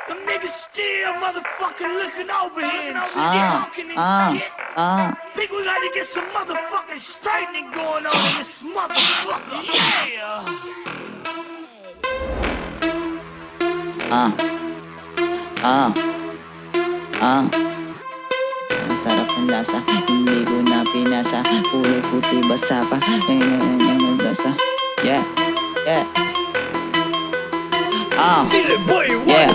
Them niggas still motherfucking looking over here and talking and shit. Think we gotta get some motherfucking straightening going on in this motherfucker. Yeah. Ang sarap ng lasa, hindi ko na pinasa. Kulay puti basa pa, nagbasa. Yeah, yeah. Yeah.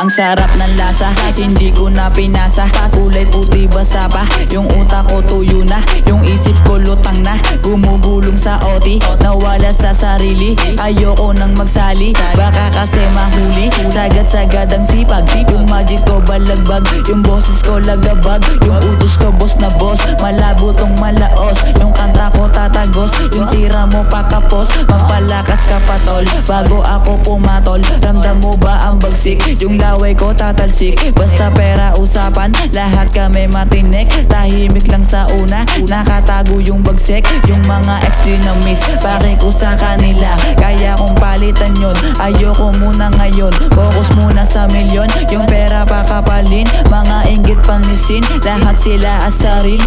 Ang sarap ng lasa, hindi ko na pinasa. Kulay puti basa pa, yung utak ko tuyo na. Yung isip ko lutang na, gumugulong sa OT. Nawala sa sarili, ayoko nang magsali. Baka kasi mahuli, sagad-sagad ang sipag. Yung magic ko balagbag, yung boses ko lagabag. Yung utos ko boss na boss, malabo tong malaos. Yung kanta ko tatagos, yung tira mo pakapos. Magpalakas ka patol, bago ako pumatol. Ramdam mo ba ang bagsik? Yung laway ko tatalsik, basta pera usapan. Lahat kami matinik, tahimik lang sa una. Nakatago yung bagsik, yung mga ex dinamis. Pake ko sa kanila, kaya kong palitan yun. Ayoko muna ngayon, focus muna sa milyon. Yung pera pakapalin, mga inggit panlisin. Lahat sila asarin.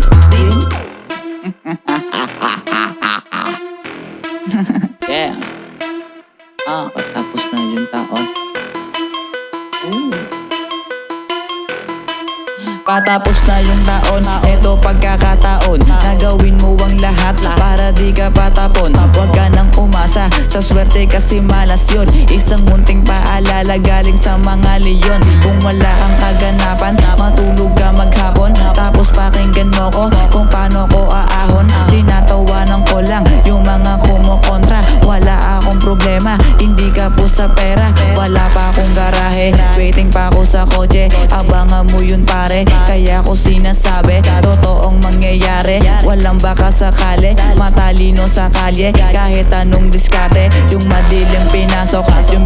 Yeah. Patapos na yung taon. Patapos na yung taon, eto pagkakataon. Nagawin mo ang lahat para di ka patapon. Huwag ka nang umasa sa swerte kasi malas yun. Isang munting paalala galing sa mga leyon. Kung wala kang kaganapan, matulog ka maghapon. Tapos pakinggan mo ko kung paano ko aahon. Tinatawanan ko lang yung mga kumukontra. Wala akong problema, hindi ka po sa pera. Wala pa akong garahe, waiting pa ako sa kotse. Abangan mo yun pare, kaya ko sinasabi totoong mangyayari. Walang baka sakali, matalino sa kalye. Kahit anong diskarte, yung madilim pinasok. Yung